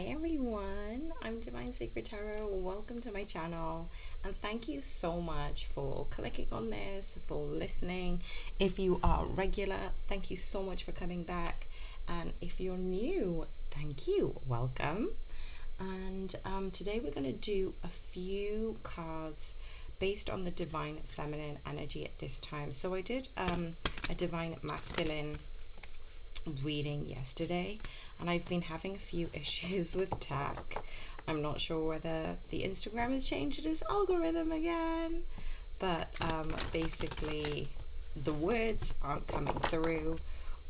everyone, I'm Divine Sacred Tarot. Welcome to my channel, and thank you so much for clicking on this, for listening. If you are regular, thank you so much for coming back, and if you're new, thank you, welcome. And today we're going to do a few cards based on the Divine Feminine energy at this time. So I did a Divine Masculine reading yesterday, and I've been having a few issues with tech. I'm not sure whether the Instagram has changed its algorithm again, but basically the words aren't coming through,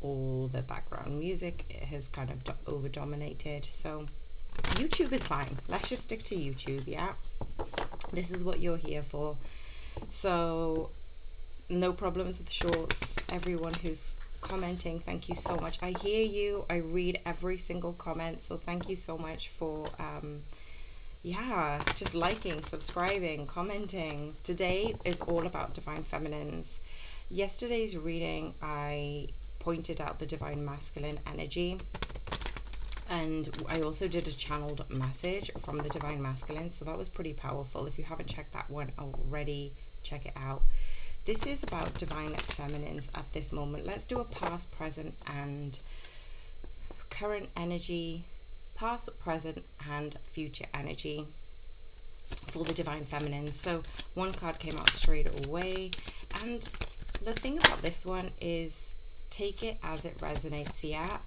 or the background music has kind of over dominated. So YouTube is fine, let's just stick to YouTube. Yeah, this is what you're here for. So no problems with shorts. Everyone who's commenting, thank you so much. I hear you, I read every single comment, so thank you so much for just liking, subscribing, commenting. Today is all about Divine Feminines. Yesterday's reading I pointed out the Divine Masculine energy, and I also did a channeled message from the Divine Masculine, so that was pretty powerful. If you haven't checked that one already, check it out. This is about Divine Feminines at this moment. Let's do a past, present, and current energy, past, present, and future energy for the Divine Feminines. So one card came out straight away, and the thing about this one is take it as it resonates. Yeah,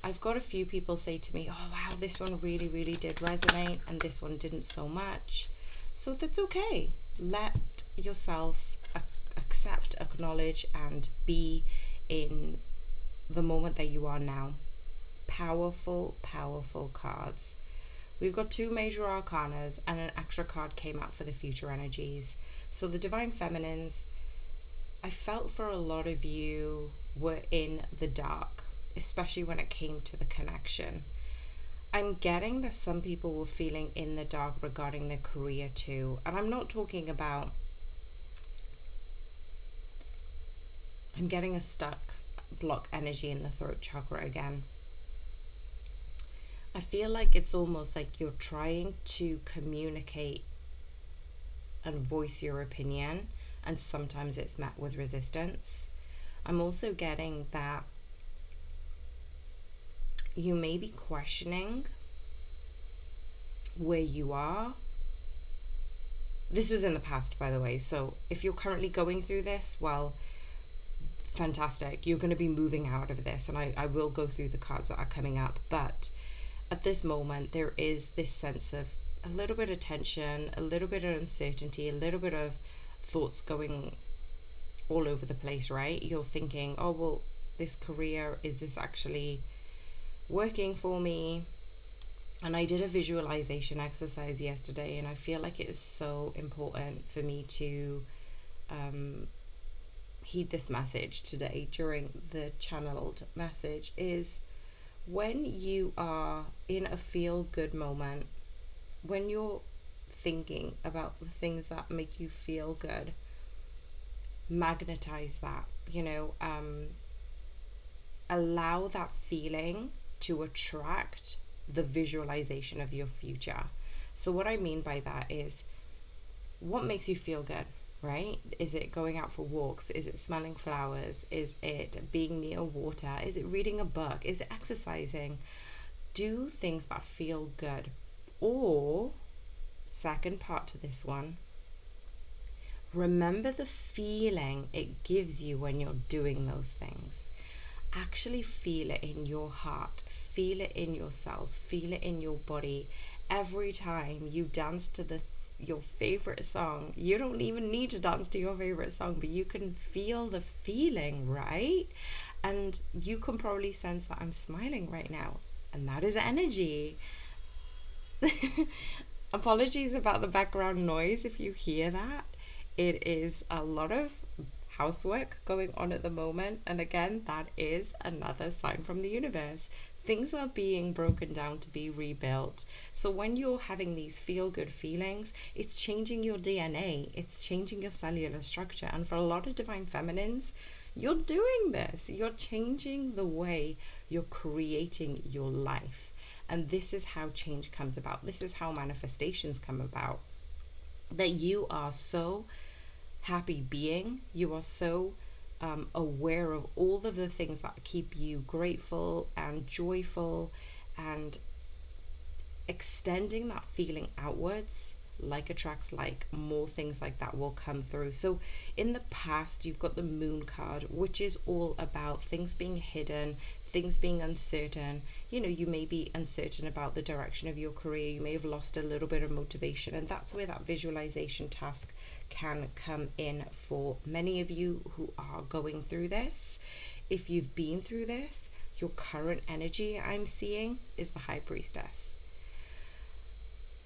I've got a few people say to me, oh wow, this one really did resonate and this one didn't so much. So that's okay. Let yourself accept, acknowledge, and be in the moment that you are now. Powerful cards. We've got two major arcanas, and an extra card came out for the future energies. So the Divine Feminines, I felt for a lot of you were in the dark, especially when it came to the connection. I'm getting that some people were feeling in the dark regarding their career too, and I'm not talking about, I'm getting a stuck block energy in the throat chakra again. I feel like it's almost like you're trying to communicate and voice your opinion, and sometimes it's met with resistance. I'm also getting that you may be questioning where you are. This was in the past, by the way, so if you're currently going through this, well, fantastic, you're going to be moving out of this, and I will go through the cards that are coming up. But at this moment there is this sense of a little bit of tension, a little bit of uncertainty, a little bit of thoughts going all over the place, right? You're thinking, oh well, this career, is this actually working for me? And I did a visualization exercise yesterday, and I feel like it is so important for me to heed this message today during the channeled message. Is when you are in a feel good moment, when you're thinking about the things that make you feel good, magnetize that, allow that feeling to attract the visualization of your future. So what I mean by that is, what makes you feel good, right? Is it going out for walks? Is it smelling flowers? Is it being near water? Is it reading a book? Is it exercising? Do things that feel good. Or, second part to this one, remember the feeling it gives you when you're doing those things. Actually feel it in your heart, feel it in your cells, feel it in your body. Every time you dance to your favorite song, you don't even need to dance to your favorite song, but you can feel the feeling, right? And you can probably sense that I'm smiling right now, and that is energy. Apologies about the background noise if you hear that. It is a lot of housework going on at the moment, and again, that is another sign from the universe. Things are being broken down to be rebuilt. So when you're having these feel-good feelings, it's changing your DNA, it's changing your cellular structure. And for a lot of Divine Feminines, you're doing this. You're changing the way you're creating your life. And this is how change comes about. This is how manifestations come about. That you are so happy being, you are so aware of all of the things that keep you grateful and joyful, and extending that feeling outwards. Like attracts like, more things like that will come through. So in the past, you've got the Moon card, which is all about things being hidden, things being uncertain. You may be uncertain about the direction of your career, you may have lost a little bit of motivation, and that's where that visualization task can come in for many of you who are going through this. If you've been through this, your current energy I'm seeing is the High Priestess.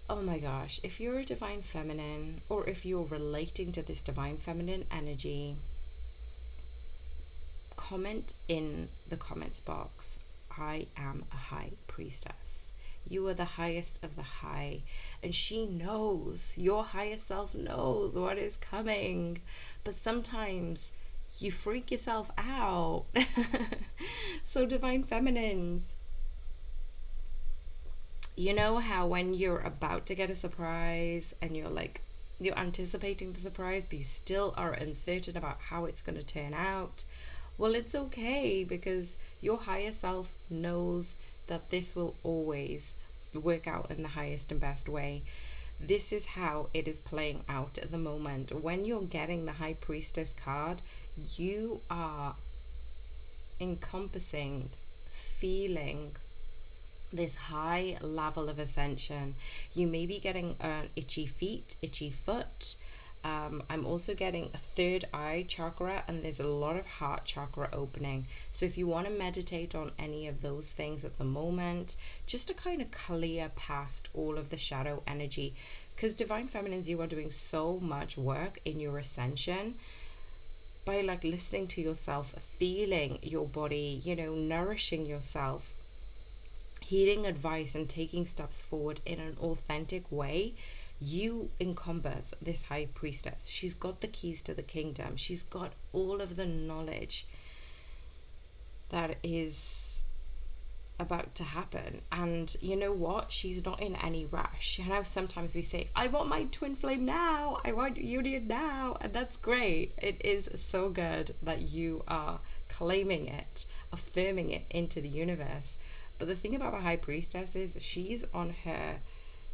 Oh my gosh, if you're a divine feminine, or if you're relating to this divine feminine energy, comment in the comments box, I am a high priestess. You are the highest of the high, and she knows, your higher self knows what is coming. But sometimes you freak yourself out. So divine feminines, you know how when you're about to get a surprise and you're anticipating the surprise, but you still are uncertain about how it's going to turn out? Well, it's okay, because your higher self knows that this will always work out in the highest and best way. This is how it is playing out at the moment. When you're getting the High Priestess card, you are encompassing, feeling this high level of ascension. You may be getting itchy feet, itchy foot. I'm also getting a third eye chakra, and there's a lot of heart chakra opening. So if you want to meditate on any of those things at the moment, just to kind of clear past all of the shadow energy, because divine feminines, you are doing so much work in your ascension by listening to yourself, feeling your body, nourishing yourself, heeding advice, and taking steps forward in an authentic way. You encompass this High Priestess. She's got the keys to the kingdom. She's got all of the knowledge that is about to happen. And you know what? She's not in any rush. Sometimes we say, I want my twin flame now, I want union now, and that's great. It is so good that you are claiming it, affirming it into the universe. But the thing about a High Priestess is she's on her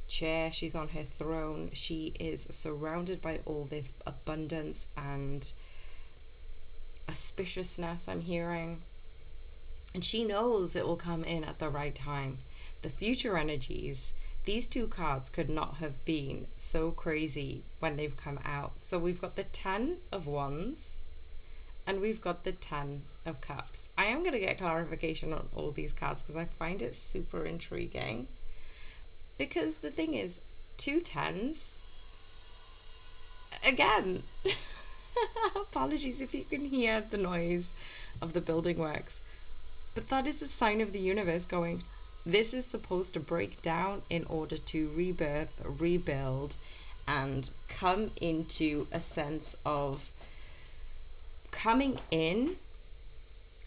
chair, she's on her throne, she is surrounded by all this abundance and auspiciousness I'm hearing, and she knows it will come in at the right time. The future energies, these two cards could not have been so crazy when they've come out. So we've got the 10 of Wands and we've got the 10 of Cups. I am going to get clarification on all these cards because I find it super intriguing. Because the thing is, 2 10s, again, apologies if you can hear the noise of the building works, but that is a sign of the universe going, this is supposed to break down in order to rebirth, rebuild, and come into a sense of coming in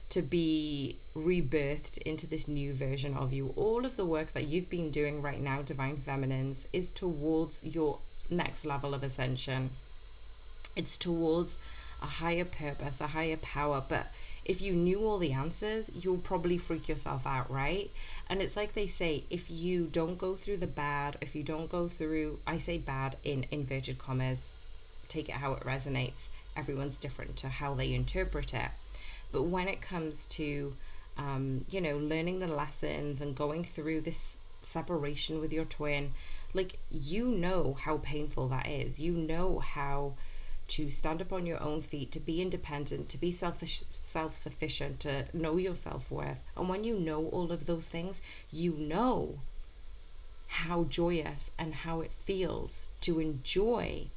to be rebirthed into this new version of you. All of the work that you've been doing right now, divine feminines, is towards your next level of ascension. It's towards a higher purpose, a higher power. But if you knew all the answers, you'll probably freak yourself out, right? And it's like they say, if you don't go through the bad, if you don't go through, I say bad in inverted commas, take it how it resonates. Everyone's different to how they interpret it. But when it comes to, learning the lessons and going through this separation with your twin, you know how painful that is. You know how to stand up on your own feet, to be independent, to be self-sufficient, to know your self-worth. And when you know all of those things, you know how joyous and how it feels to enjoy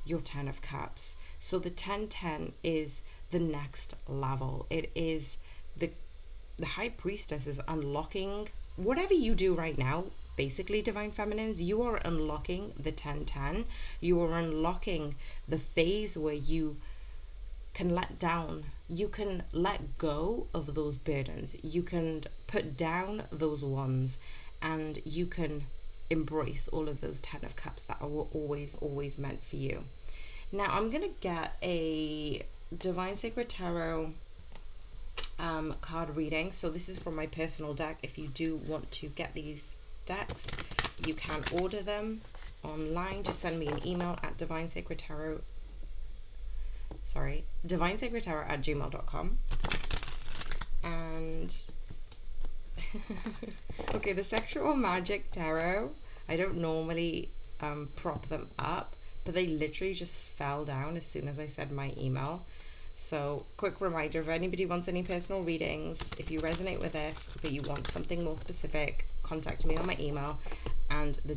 your 10 of Cups. So the 10-10 is the next level. It is the High Priestess is unlocking whatever you do right now. Basically, divine feminines, you are unlocking the 10-10. You are unlocking the phase where you can let down, you can let go of those burdens, you can put down those wands, and you can embrace all of those 10 of cups that are always meant for you. Now I'm gonna get a Divine Sacred Tarot card reading. So this is from my personal deck. If you do want to get these decks, you can order them online. Just send me an email at divinesacredtarot@gmail.com. And okay, the Sexual Magic Tarot, I don't normally prop them up, but they literally just fell down as soon as I said my email. So quick reminder, if anybody wants any personal readings, if you resonate with this but you want something more specific, contact me on my email. And the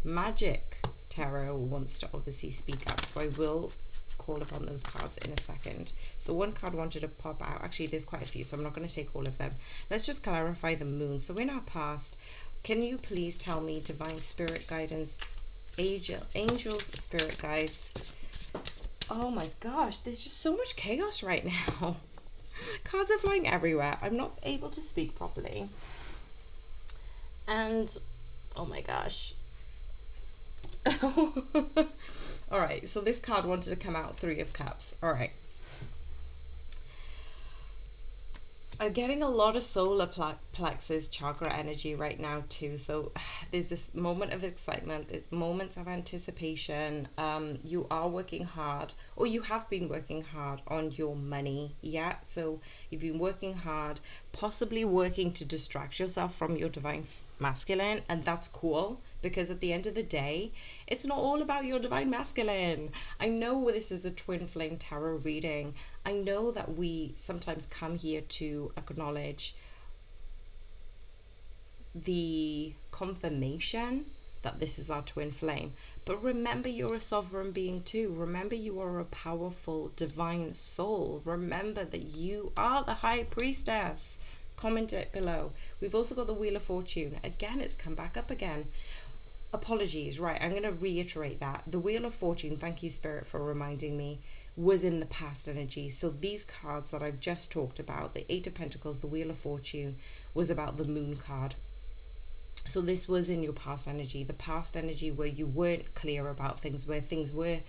Magic Tarot wants to obviously speak up, so I will call upon those cards in a second. So one card wanted to pop out. Actually, there's quite a few, so I'm not going to take all of them. Let's just clarify the moon. So in our past, can you please tell me, divine spirit guidance, angels, spirit guides? Oh my gosh, there's just so much chaos right now. Cards are flying everywhere. I'm not able to speak properly. And oh my gosh. Alright, so this card wanted to come out, Three of Cups. Alright. I'm getting a lot of solar plexus chakra energy right now too. So there's this moment of excitement. It's moments of anticipation. You are working hard, or you have been working hard on your money. Yeah. So you've been working hard, possibly working to distract yourself from your divine masculine, and that's cool, because at the end of the day, it's not all about your divine masculine. I know this is a twin flame tarot reading. I know that we sometimes come here to acknowledge the confirmation that this is our twin flame, but remember, you're a sovereign being too. Remember, you are a powerful divine soul. Remember that you are the high priestess. Comment it below. We've also got the Wheel of Fortune. Again, it's come back up again. Apologies, right, I'm going to reiterate that. The Wheel of Fortune, thank you Spirit for reminding me, was in the past energy. So these cards that I've just talked about, the Eight of Pentacles, the Wheel of Fortune, was about the Moon card. So this was in your past energy, the past energy where you weren't clear about things, where things were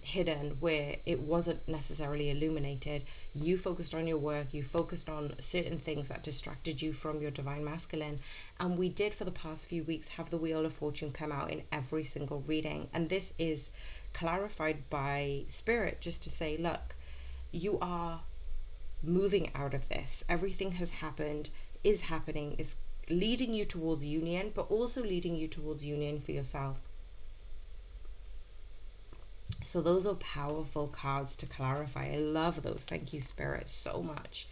hidden, where it wasn't necessarily illuminated. You focused on your work, you focused on certain things that distracted you from your divine masculine. And we did, for the past few weeks, have the Wheel of Fortune come out in every single reading. And this is clarified by Spirit, just to say, look, you are moving out of this. Everything has happened, is happening, is leading you towards union, but also leading you towards union for yourself. So those are powerful cards to clarify. I love those. Thank you, Spirit, so much.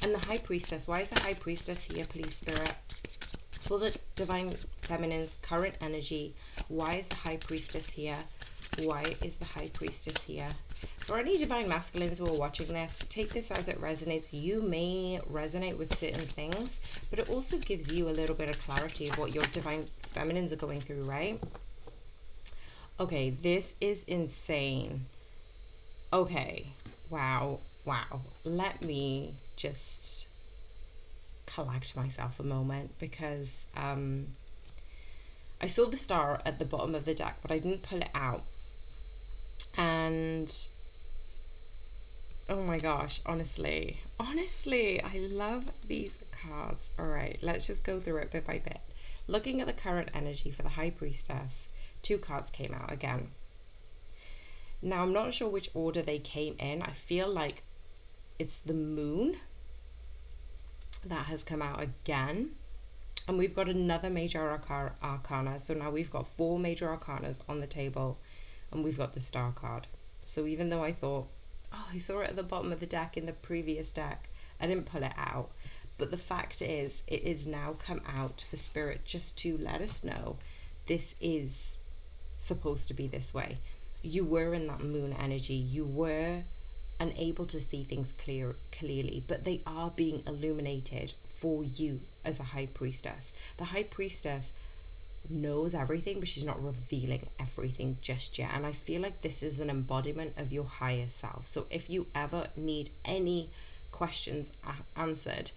And the High Priestess. Why is the High Priestess here, please, Spirit? For the Divine Feminine's current energy, why is the High Priestess here? Why is the High Priestess here? For any Divine Masculines who are watching this, take this as it resonates. You may resonate with certain things, but it also gives you a little bit of clarity of what your Divine Feminines are going through, right? Okay, this is insane. Okay, wow. Let me just collect myself a moment, because I saw the star at the bottom of the deck, but I didn't pull it out. And oh my gosh, honestly, I love these cards. All right, let's just go through it bit by bit. Looking at the current energy for the High Priestess, 2 cards came out again. Now, I'm not sure which order they came in. I feel like it's the Moon that has come out again. And we've got another major arcana. So now we've got 4 major arcanas on the table. And we've got the Star card. So even though I thought, oh, I saw it at the bottom of the deck in the previous deck, I didn't pull it out. But the fact is, it is now come out for Spirit just to let us know this is supposed to be this way. You were in that Moon energy. You were unable to see things clearly, but they are being illuminated for you as a High Priestess. The High Priestess knows everything, but she's not revealing everything just yet. And I feel like this is an embodiment of your higher self. So if you ever need any questions answered,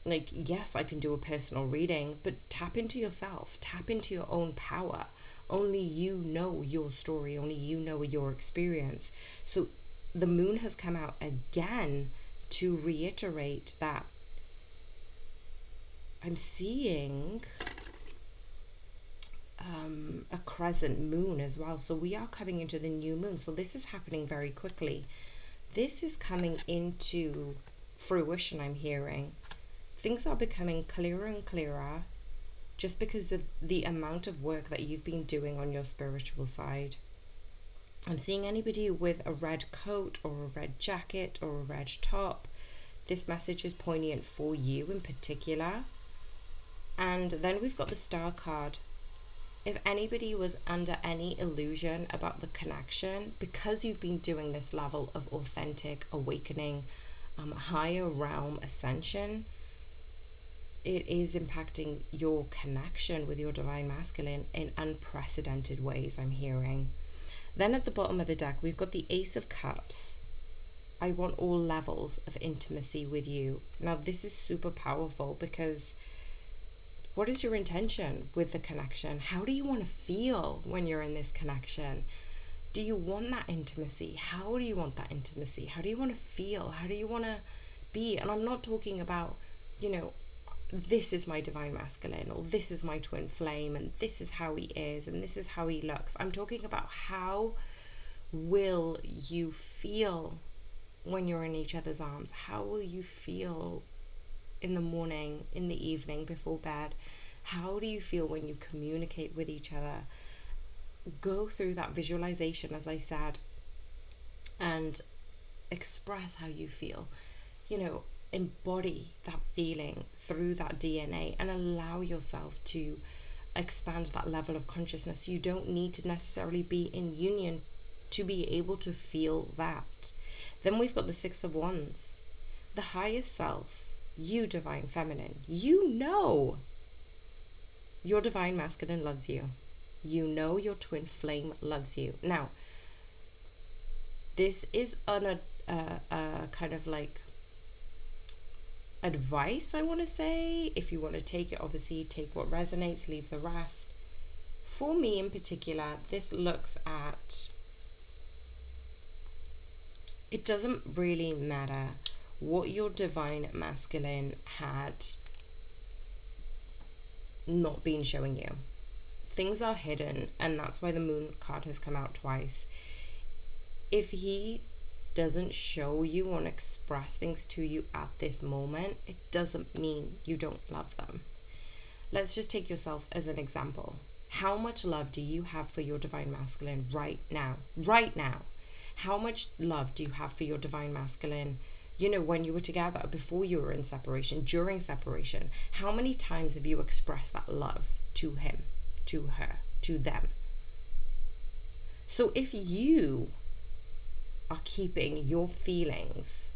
like, yes, I can do a personal reading, but tap into yourself, tap into your own power. Only you know your story, only you know your experience. So the moon has come out again to reiterate that. I'm seeing a crescent moon as well. So we are coming into the new moon. So this is happening very quickly. This is coming into fruition, I'm hearing. Things are becoming clearer and clearer just because of the amount of work that you've been doing on your spiritual side. I'm seeing anybody with a red coat or a red jacket or a red top. This message is poignant for you in particular. And then we've got the Star card. If anybody was under any illusion about the connection, because you've been doing this level of authentic awakening, higher realm ascension, it is impacting your connection with your divine masculine in unprecedented ways, I'm hearing. Then at the bottom of the deck, we've got the Ace of Cups. I want all levels of intimacy with you. Now, this is super powerful because what is your intention with the connection? How do you want to feel when you're in this connection? Do you want that intimacy? How do you want that intimacy? How do you want to feel? How do you want to be? And I'm not talking about, this is my divine masculine, or this is my twin flame, and this is how he is, and this is how he looks. I'm talking about how will you feel when you're in each other's arms? How will you feel in the morning, in the evening, before bed? How do you feel when you communicate with each other? Go through that visualization, as I said, and express how you feel. Embody that feeling through that DNA and allow yourself to expand that level of consciousness. You don't need to necessarily be in union to be able to feel that. Then we've got the Six of Wands. The highest self, you divine feminine, you know your divine masculine loves you. You know your twin flame loves you. Now, this is on a kind of like advice, I want to say. If you want to take it, obviously take what resonates, leave the rest. For me in particular, this looks at, it doesn't really matter what your divine masculine had not been showing you. Things are hidden, and that's why the moon card has come out twice. If he doesn't show you or express things to you at this moment, it doesn't mean you don't love them. Let's just take yourself as an example. How much love do you have for your divine masculine right now? Right now. How much love do you have for your divine masculine, when you were together, before you were in separation, during separation? How many times have you expressed that love to him, to her, to them? So if you are keeping your feelings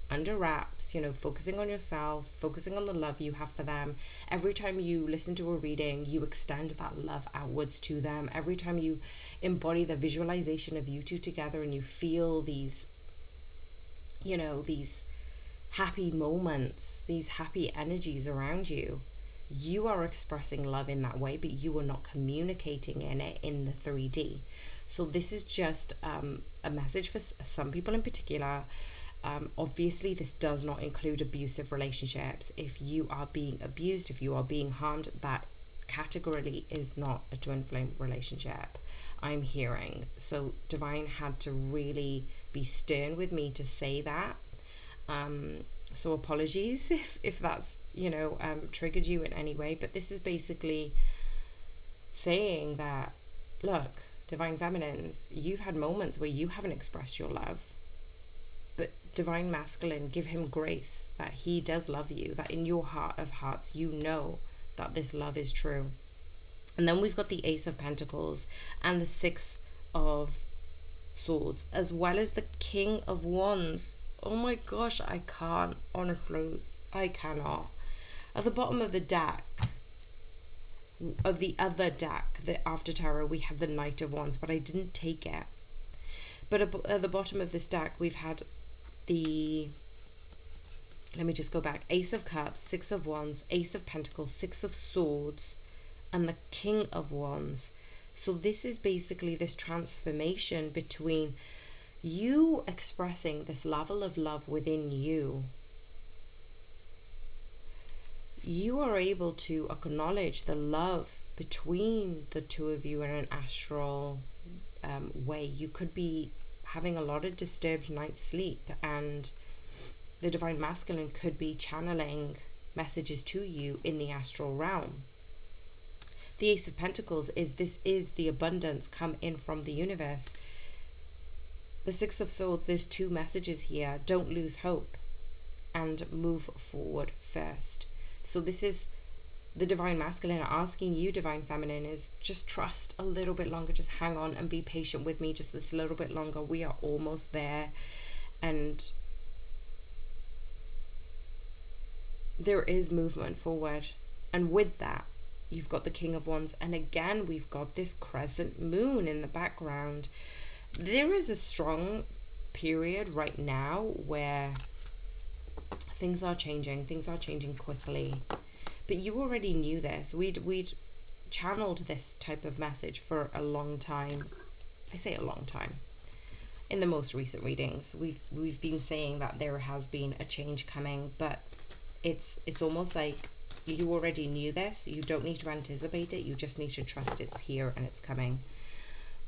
under wraps, focusing on yourself, focusing on the love you have for them. Every time you listen to a reading, you extend that love outwards to them. Every time you embody the visualization of you two together and you feel these, these happy moments, these happy energies around you, you are expressing love in that way, but you are not communicating in it in the 3D. So this is just a message for some people in particular. Obviously, this does not include abusive relationships. If you are being abused, if you are being harmed, that categorically is not a twin flame relationship, I'm hearing. So Divine had to really be stern with me to say that. So apologies if that's, triggered you in any way. But this is basically saying that, look, divine feminines, you've had moments where you haven't expressed your love, but divine masculine, give him grace that he does love you, that in your heart of hearts you know that this love is true. And then we've got the Ace of Pentacles and the Six of Swords, as well as the King of Wands. Oh my gosh, I can't, honestly, I cannot. At the bottom of the deck, of the other deck, the After Tarot, we have the Knight of Wands, but I didn't take it. But at the bottom of this deck, we've had the let me just go back. Ace of Cups, Six of Wands, Ace of Pentacles, Six of Swords, and the King of Wands. So this is basically this transformation between you expressing this level of love within you. You are able to acknowledge the love between the two of you in an astral way. You could be having a lot of disturbed night's sleep, and the Divine Masculine could be channeling messages to you in the astral realm. The Ace of Pentacles is, this is the abundance come in from the universe. The Six of Swords, there's two messages here. Don't lose hope and move forward first. So this is the Divine Masculine asking you, Divine Feminine, is just trust a little bit longer. Just hang on and be patient with me just this little bit longer. We are almost there. And there is movement forward. And with that, you've got the King of Wands. And again, we've got this crescent moon in the background. There is a strong period right now where things are changing quickly. But you already knew this. We'd channeled this type of message for a long time. I say a long time. In the most recent readings, we've been saying that there has been a change coming, but it's almost like you already knew this. You don't need to anticipate it. You just need to trust it's here and it's coming.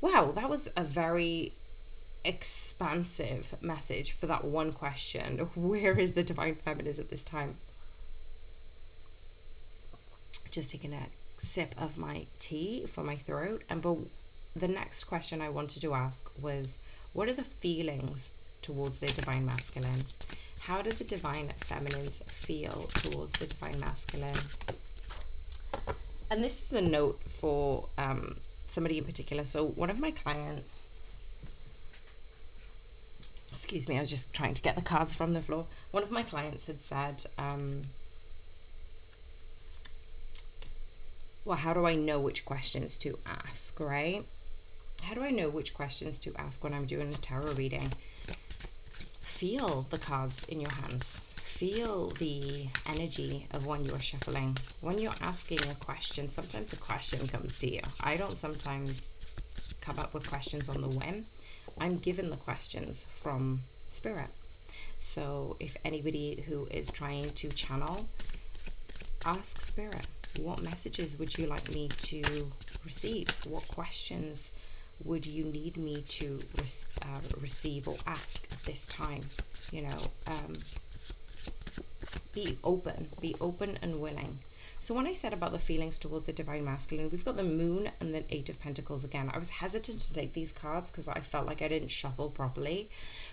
Wow, that was a very expansive message for that one question. Where is the Divine Feminine at this time? Just taking a sip of my tea for my throat. And but the next question I wanted to ask was, what are the feelings towards the Divine Masculine? How do the Divine Feminines feel towards the Divine Masculine? And this is a note for somebody in particular. So one of my clients, excuse me, I was just trying to get the cards from the floor. One of my clients had said, well, how do I know which questions to ask, right? How do I know which questions to ask when I'm doing a tarot reading? Feel the cards in your hands. Feel the energy of when you're shuffling. When you're asking a question, sometimes the question comes to you. I don't sometimes come up with questions on the whim. I'm given the questions from Spirit. So if anybody who is trying to channel, ask Spirit. What messages would you like me to receive? What questions would you need me to receive or ask at this time? You know, be open and willing. So when I said about the feelings towards the Divine Masculine, we've got the Moon and the Eight of Pentacles again. I was hesitant to take these cards because I felt like I didn't shuffle properly.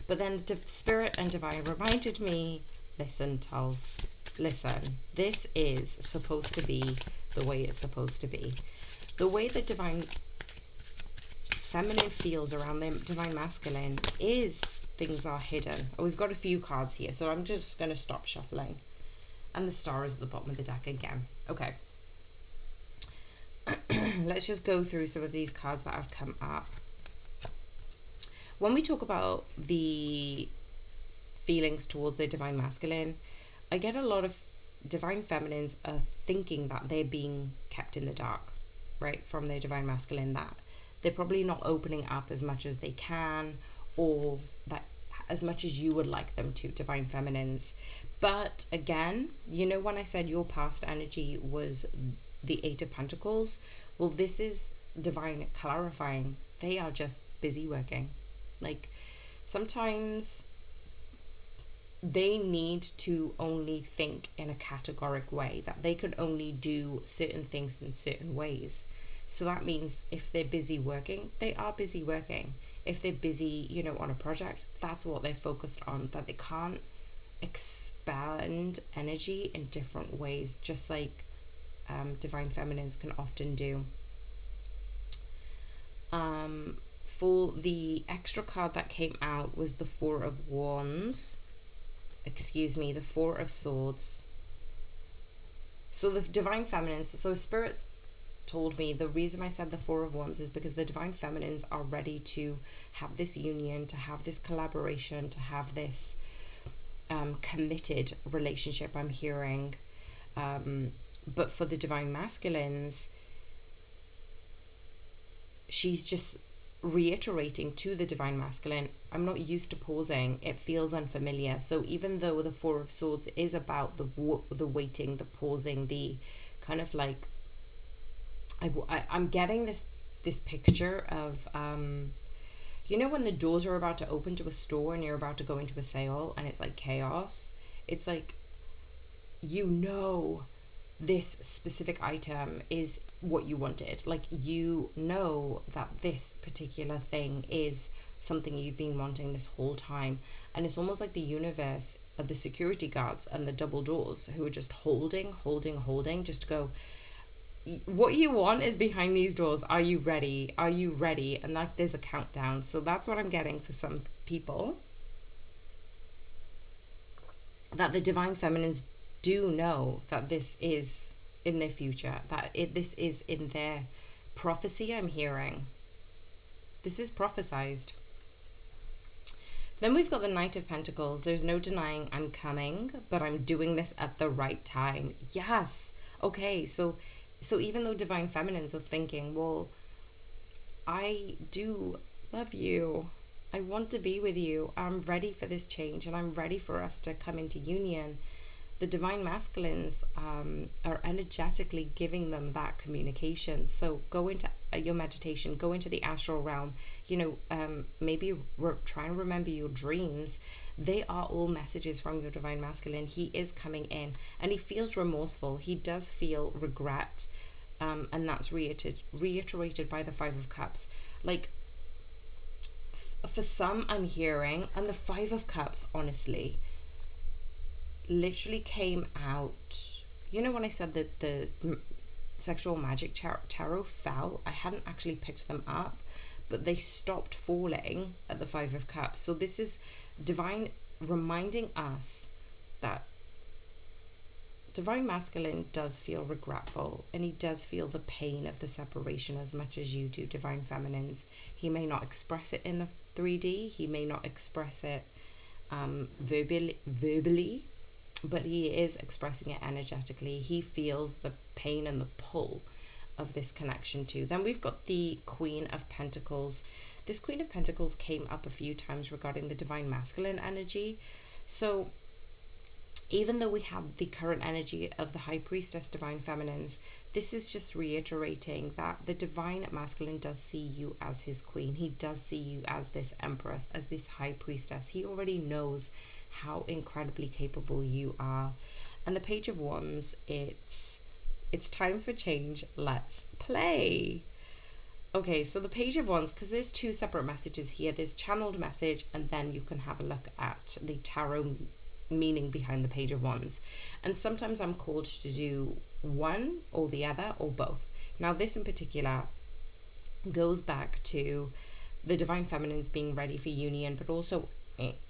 But then Spirit and Divine reminded me, listen, Tulls, listen, this is supposed to be the way it's supposed to be. The way the Divine Feminine feels around the Divine Masculine is things are hidden. Oh, we've got a few cards here, so I'm just going to stop shuffling. And the Star is at the bottom of the deck again. Okay. Let's just go through some of these cards that have come up. When we talk about the feelings towards the Divine Masculine, I get a lot of Divine Feminines are thinking that they're being kept in the dark, right, from their Divine Masculine, that they're probably not opening up as much as they can, or that as much as you would like them to, Divine Feminines. But again, you know, when I said your past energy was the Eight of Pentacles, well, this is Divine clarifying. They are just busy working. Like, sometimes they need to only think in a categoric way, that they could only do certain things in certain ways. So that means if they're busy working, they are busy working. If they're busy, you know, on a project, that's what they're focused on, that they can't expand energy in different ways, just like Divine Feminines can often do. For the extra card that came out was the Four of Wands. Excuse me, the Four of Swords. So the Divine Feminines, so Spirits told me the reason I said the Four of Wands is because the Divine Feminines are ready to have this union, to have this collaboration, to have this committed relationship, I'm hearing. But for the divine masculines, she's just reiterating to the divine masculine, I'm not used to pausing, it feels unfamiliar. So even though the Four of Swords is about the waiting, the pausing, the kind of like, I'm getting this picture of you know when the doors are about to open to a store and you're about to go into a sale and it's like chaos. It's like, you know, this specific item is what you wanted. Like, you know that this particular thing is something you've been wanting this whole time. And it's almost like the universe, the security guards and the double doors who are just holding, just to go, what you want is behind these doors. Are you ready? Are you ready? And like, there's a countdown. So that's what I'm getting for some people, that the divine feminines do know that this is in their future, that this is in their prophecy. I'm hearing this is prophesized. Then we've got the Knight of Pentacles. There's no denying I'm coming, but I'm doing this at the right time. Yes. Okay, so even though divine feminines are thinking, well, I do love you, I want to be with you, I'm ready for this change, and I'm ready for us to come into union, the divine masculines are energetically giving them that communication. So go into your meditation, go into the astral realm, maybe try and remember your dreams. They are all messages from your divine masculine. He is coming in and he feels remorseful. He does feel regret. And that's reiterated by the Five of Cups. Like, for some, I'm hearing, and the Five of Cups, honestly, literally came out, when I said that the sexual magic tarot fell, I hadn't actually picked them up, but they stopped falling at the Five of Cups. So this is divine reminding us that divine masculine does feel regretful, and he does feel the pain of the separation as much as you do, divine feminines. He may not express it in the 3D, he may not express it verbally, but he is expressing it energetically. He feels the pain and the pull of this connection too. Then we've got the Queen of Pentacles. This Queen of Pentacles came up a few times regarding the divine masculine energy. So even though we have the current energy of the High Priestess, divine feminines, this is just reiterating that the divine masculine does see you as his queen. He does see you as this empress, as this high priestess. He already knows how incredibly capable you are. And the Page of Wands, it's time for change. Let's play. Okay, so the Page of Wands, because there's two separate messages here. There's channeled message, and then you can have a look at the tarot meaning behind the Page of Wands. And sometimes I'm called to do one or the other or both. Now this in particular goes back to the divine feminines being ready for union, but also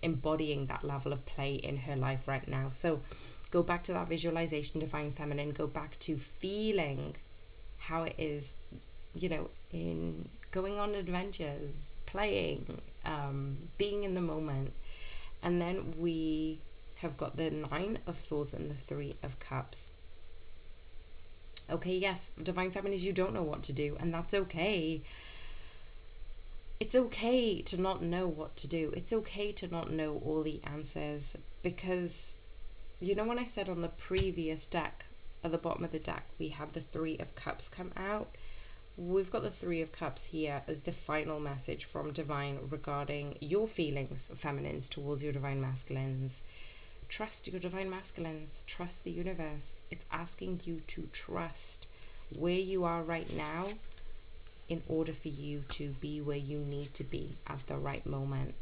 embodying that level of play in her life right now. So go back to that visualization, divine feminine. Go back to feeling how it is, in going on adventures, playing, being in the moment. And then we have got the Nine of Swords and the Three of Cups. Okay, yes, divine feminines, you don't know what to do, and that's okay. It's okay to not know what to do. It's okay to not know all the answers, because when I said on the previous deck, at the bottom of the deck, we had the Three of Cups come out. We've got the Three of Cups here as the final message from divine regarding your feelings, feminines, towards your divine masculines. Trust your divine masculines. Trust the universe. It's asking you to trust where you are right now in order for you to be where you need to be at the right moment.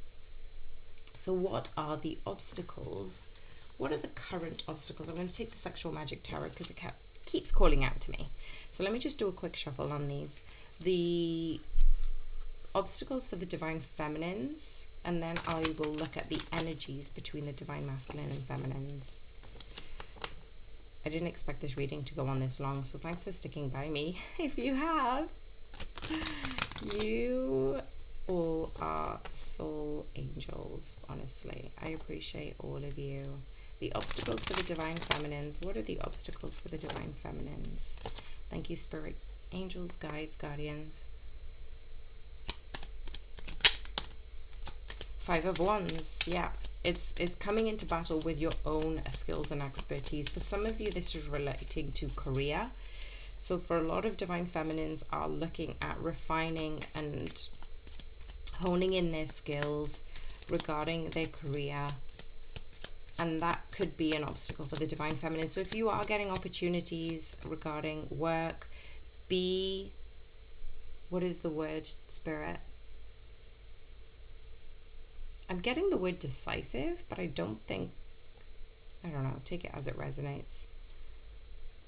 So what are the obstacles? What are the current obstacles? I'm going to take the Sexual Magic Tarot because it keeps calling out to me. So let me just do a quick shuffle on these. The obstacles for the divine feminines, and then I will look at the energies between the divine masculine and feminines. I didn't expect this reading to go on this long, so thanks for sticking by me. If you have, you all our soul angels, honestly. I appreciate all of you. The obstacles for the divine feminines. What are the obstacles for the divine feminines? Thank you, spirit angels, guides, guardians. Five of Wands. Yeah, it's coming into battle with your own skills and expertise. For some of you, this is relating to career. So for a lot of divine feminines are looking at refining and honing in their skills regarding their career, and that could be an obstacle for the divine feminine. So if you are getting opportunities regarding work, be, what is the word, spirit? I'm getting the word decisive, but I don't know, take it as it resonates.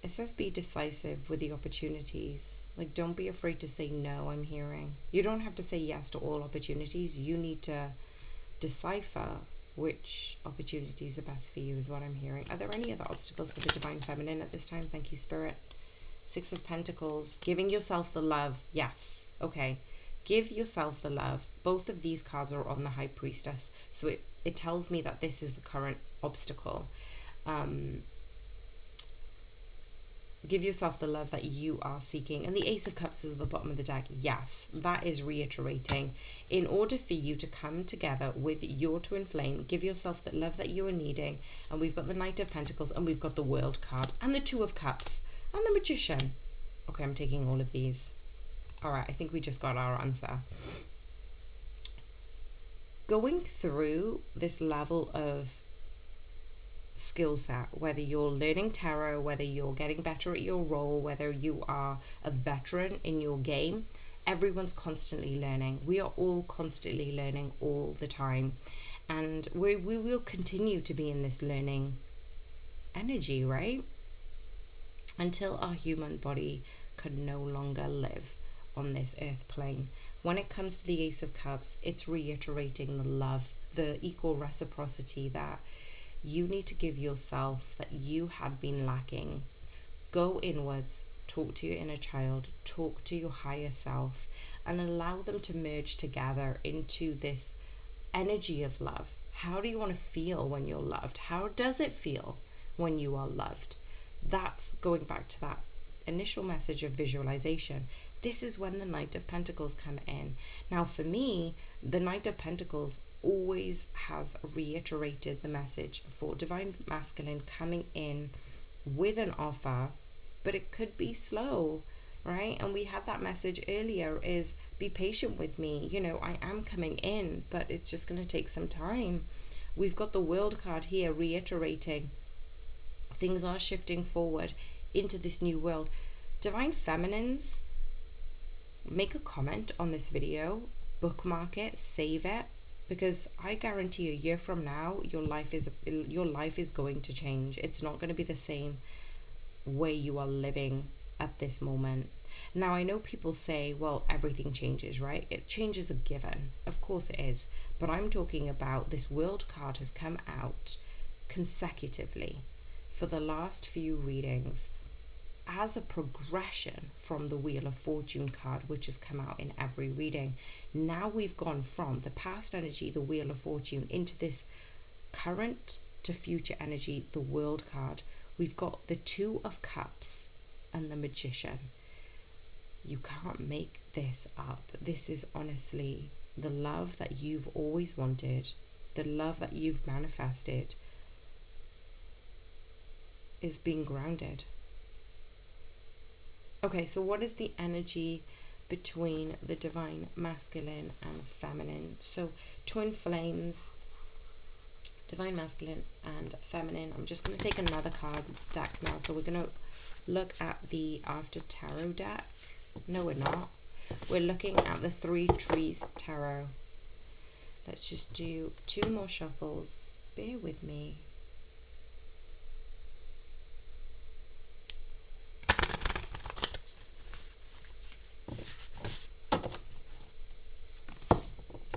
It says be decisive with the opportunities. Like, don't be afraid to say no, I'm hearing. You don't have to say yes to all opportunities. You need to decipher which opportunities are best for you, is what I'm hearing. Are there any other obstacles for the divine feminine at this time? Thank you, spirit. Six of Pentacles. Giving yourself the love. Yes. Okay. Give yourself the love. Both of these cards are on the High Priestess. So it tells me that this is the current obstacle. Give yourself the love that you are seeking. And the Ace of Cups is at the bottom of the deck. Yes, that is reiterating. In order for you to come together with your twin flame, give yourself the love that you are needing. And we've got the Knight of Pentacles, and we've got the World card, and the Two of Cups, and the Magician. Okay, I'm taking all of these. All right, I think we just got our answer. Going through this level of skill set, whether you're learning tarot, whether you're getting better at your role, whether you are a veteran in your game, everyone's constantly learning. We are all constantly learning all the time, and we will continue to be in this learning energy, right, until our human body can no longer live on this earth plane. When it comes to the Ace of Cups, it's reiterating the love, the equal reciprocity that you need to give yourself that you had been lacking. Go inwards, talk to your inner child, talk to your higher self, and allow them to merge together into this energy of love. How do you want to feel when you're loved? How does it feel when you are loved? That's going back to that initial message of visualization. This is when the Knight of Pentacles come in. Now for me, the Knight of Pentacles always has reiterated the message for divine masculine coming in with an offer, but it could be slow, right? And we had that message earlier, is be patient with me. You know, I am coming in, but it's just going to take some time. We've got the World card here reiterating things are shifting forward into this new world. Divine feminines, make a comment on this video, bookmark it, save it, because I guarantee a year from now your life is going to change. It's not going to be the same way you are living at this moment. Now I know people say, well, everything changes, right? It changes a given, of course it is, but I'm talking about this World card has come out consecutively for the last few readings as a progression from the Wheel of Fortune card, which has come out in every reading. Now we've gone from the past energy, the Wheel of Fortune, into this current to future energy, the World card. We've got the Two of Cups and the Magician. You can't make this up. This is honestly the love that you've always wanted, the love that you've manifested is being grounded. Okay, so what is the energy between the divine masculine and feminine? So twin flames, divine masculine and feminine. I'm just going to take another card deck now. So we're going to look at the After Tarot deck. No, we're not. We're looking at the Three Trees Tarot. Let's just do two more shuffles. Bear with me.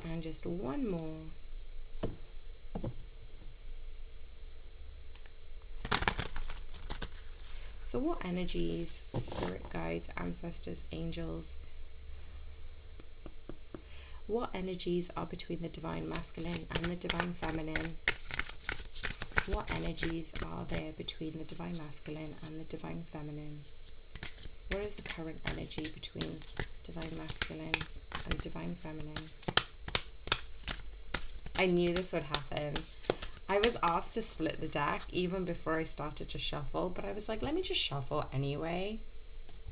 And just one more. So what energies, spirit guides, ancestors, angels, What energies are between the divine masculine and the divine feminine? What energies are there between the divine masculine and the divine feminine? What is the current energy between divine masculine and divine feminine? I knew this would happen. I was asked to split the deck even before I started to shuffle, but I was like, let me just shuffle anyway.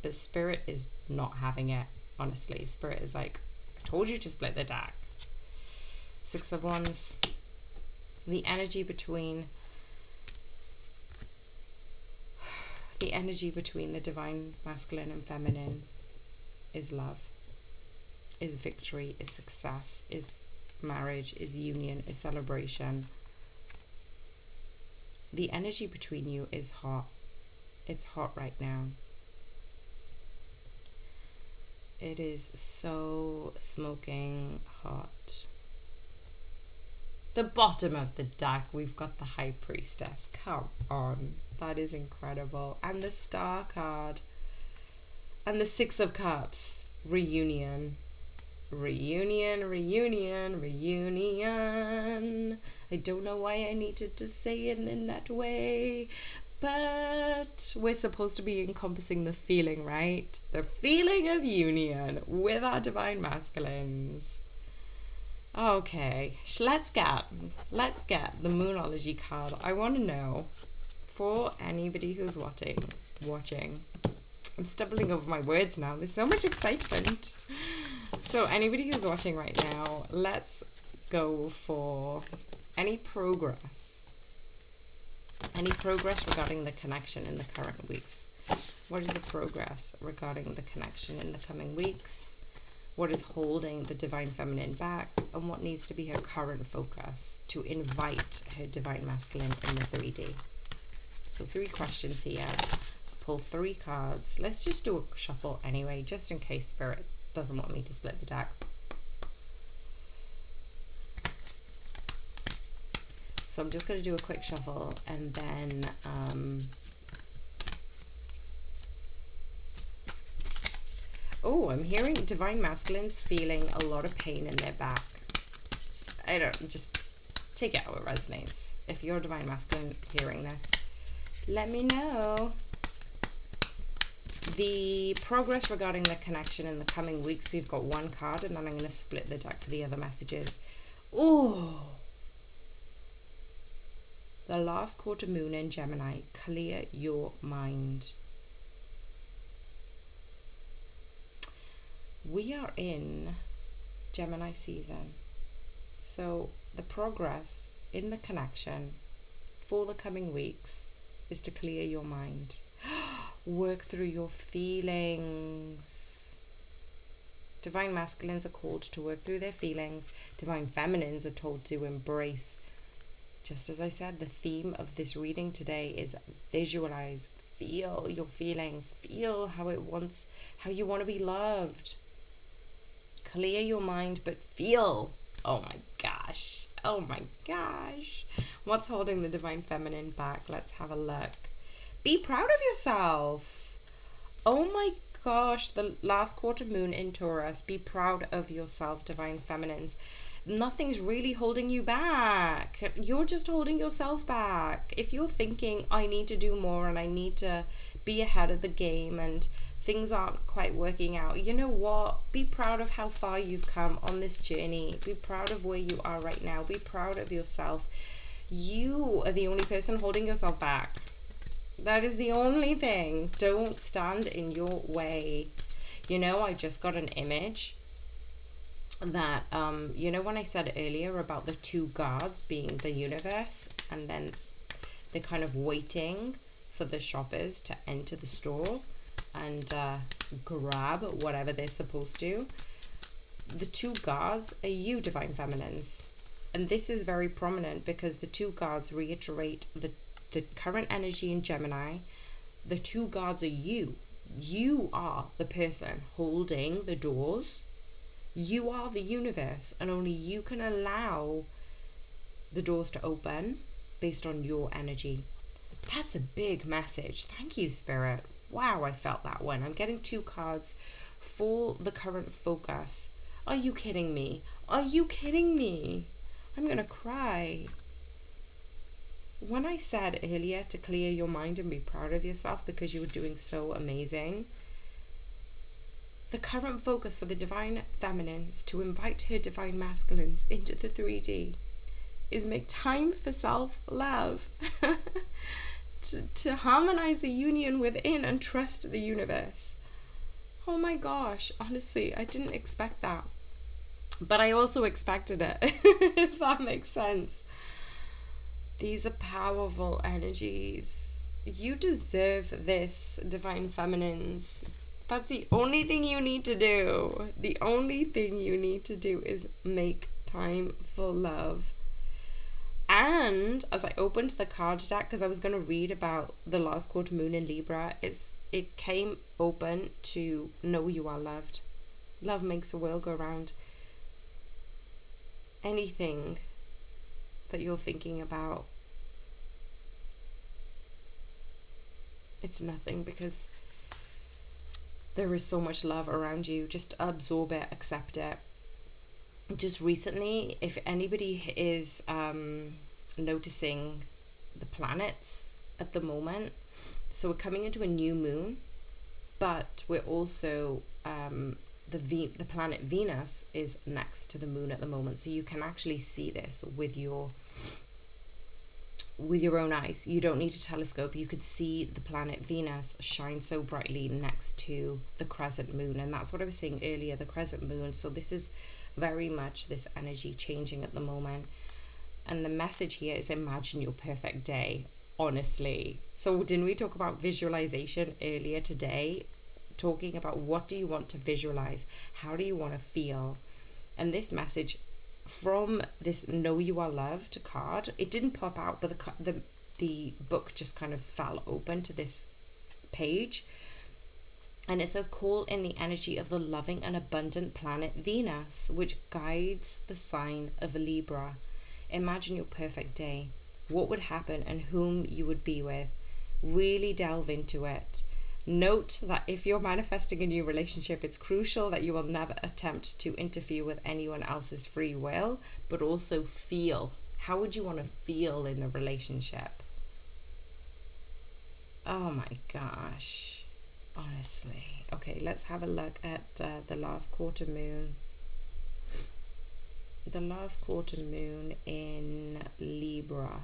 But Spirit is not having it, honestly. Spirit is like, I told you to split the deck. Six of Wands. The energy between the divine masculine and feminine is love, is victory, is success, is marriage, is union, is celebration. The energy between you is hot. It's hot right now. It is so smoking hot. The bottom of the deck, we've got the High Priestess. Come on. That is incredible. And the Star card. And the Six of Cups. Reunion. Reunion, reunion, reunion. I don't know why I needed to say it in that way, but we're supposed to be encompassing the feeling, right? The feeling of union with our divine masculines. Okay, let's get the Moonology card. I want to know, for anybody who's watching. I'm stumbling over my words now. There's so much excitement. So anybody who's watching right now, let's go for any progress regarding the connection in the current weeks. What is the progress regarding the connection in the coming weeks? What is holding the divine feminine back, and what needs to be her current focus to invite her divine masculine in the 3D? So 3 questions here. Pull 3 cards. Let's just do a shuffle anyway, just in case Spirit doesn't want me to split the deck. So I'm just going to do a quick shuffle, and then oh, I'm hearing divine masculines feeling a lot of pain in their back. I don't, just take it how it resonates. If you're a divine masculine hearing this, let me know. The progress regarding the connection in the coming weeks, we've got 1 card, and then I'm going to split the deck for the other messages. Oh, the last quarter moon in Gemini. Clear your mind. We are in Gemini season, so the progress in the connection for the coming weeks is to clear your mind. Work through your feelings. Divine masculines are called to work through their feelings. Divine feminines are told to embrace. Just as I said, the theme of this reading today is visualize, feel your feelings, feel how you want to be loved. Clear your mind, but feel. Oh my gosh. Oh my gosh. What's holding the divine feminine back? Let's have a look. Be proud of yourself. Oh my gosh, the last quarter moon in Taurus. Be proud of yourself, divine feminines. Nothing's really holding you back. You're just holding yourself back. If you're thinking, I need to do more and I need to be ahead of the game and things aren't quite working out, you know what? Be proud of how far you've come on this journey. Be proud of where you are right now. Be proud of yourself. You are the only person holding yourself back. That is the only thing. Don't stand in your way. You know, I just got an image that, you know, when I said earlier about the 2 guards being the universe, and then they're kind of waiting for the shoppers to enter the store and grab whatever they're supposed to. The 2 guards are you, divine feminines. And this is very prominent because the 2 guards reiterate the current energy in Gemini. The 2 guards are you. You are the person holding the doors. You are the universe, and only you can allow the doors to open based on your energy. That's a big message. Thank you, Spirit. Wow, I felt that one. I'm getting 2 cards for the current focus. Are you kidding me? Are you kidding me? I'm gonna cry. When I said earlier to clear your mind and be proud of yourself because you were doing so amazing, the current focus for the divine feminines to invite her divine masculines into the 3D is make time for self-love. to harmonize the union within and trust the universe. Oh my gosh, honestly, I didn't expect that. But I also expected it, if that makes sense. These are powerful energies. You deserve this, divine feminines. That's the only thing you need to do. The only thing you need to do is make time for love. And as I opened the card deck, because I was going to read about the last quarter moon in Libra, it came open to know you are loved. Love makes the world go round. Anything that you're thinking about, it's nothing, because there is so much love around you. Just absorb it, accept it. Just recently, if anybody is noticing the planets at the moment, so we're coming into a new moon, but we're also the planet Venus is next to the moon at the moment, so you can actually see this with your own eyes. You don't need a telescope. You could see the planet Venus shine so brightly next to the crescent moon, and that's what I was saying earlier, the crescent moon. So this is very much this energy changing at the moment, and the message here is imagine your perfect day, honestly. So didn't we talk about visualization earlier today, talking about what do you want to visualize, how do you want to feel? And this message from this know you are loved card, it didn't pop out, but the book just kind of fell open to this page, and it says call in the energy of the loving and abundant planet Venus, which guides the sign of Libra. Imagine your perfect day, what would happen and whom you would be with. Really delve into it. Note that if you're manifesting a new relationship, it's crucial that you will never attempt to interfere with anyone else's free will, but also feel. How would you want to feel in the relationship? Oh my gosh. Honestly. Okay, let's have a look at the last quarter moon. The last quarter moon in Libra.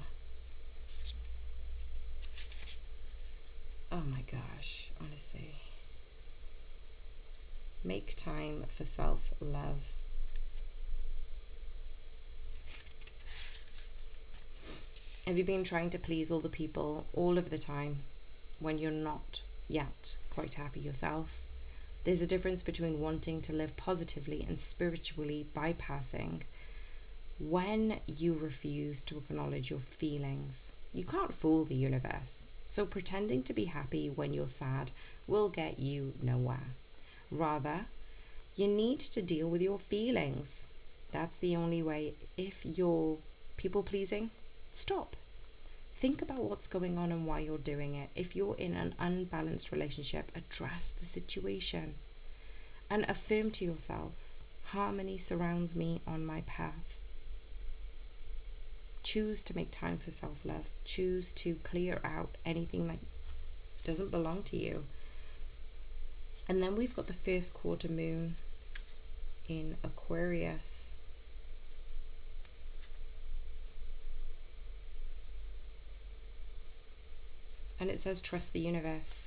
Oh my gosh, honestly. Make time for self-love. Have you been trying to please all the people all of the time when you're not yet quite happy yourself? There's a difference between wanting to live positively and spiritually bypassing. When you refuse to acknowledge your feelings, you can't fool the universe. So pretending to be happy when you're sad will get you nowhere. Rather, you need to deal with your feelings. That's the only way. If you're people pleasing, stop. Think about what's going on and why you're doing it. If you're in an unbalanced relationship, address the situation and affirm to yourself, harmony surrounds me on my path. Choose to make time for self-love. Choose to clear out anything that doesn't belong to you. And then we've got the first quarter moon in Aquarius. And it says trust the universe.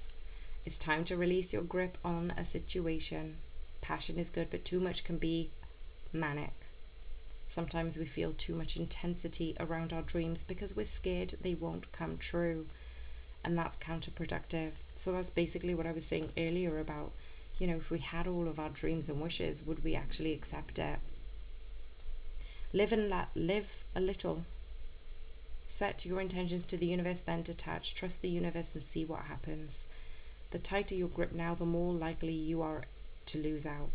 It's time to release your grip on a situation. Passion is good, but too much can be manic. Sometimes we feel too much intensity around our dreams because we're scared they won't come true, and that's counterproductive. So that's basically what I was saying earlier about, if we had all of our dreams and wishes, would we actually accept it? Live a little. Set your intentions to the universe, then detach. Trust the universe and see what happens. The tighter your grip now, the more likely you are to lose out.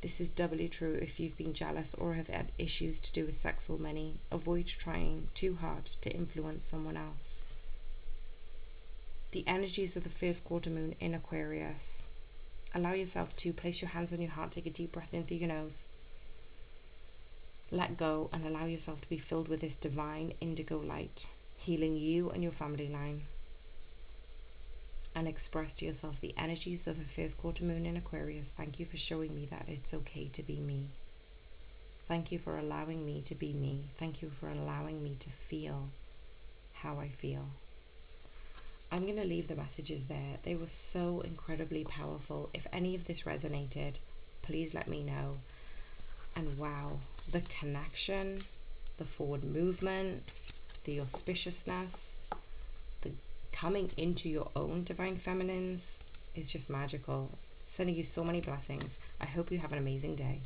This is doubly true if you've been jealous or have had issues to do with sex or money. Avoid trying too hard to influence someone else. The energies of the first quarter moon in Aquarius Allow yourself to place your hands on your heart, take a deep breath in through your nose. Let go and allow yourself to be filled with this divine indigo light, healing you and your family line. And express to yourself the energies of the first quarter moon in Aquarius. Thank you for showing me that it's okay to be me. Thank you for allowing me to be me. Thank you for allowing me to feel how I feel. I'm going to leave the messages there. They were so incredibly powerful. If any of this resonated, please let me know. And wow, the connection, the forward movement, the auspiciousness, the coming into your own divine feminines is just magical. Sending you so many blessings. I hope you have an amazing day.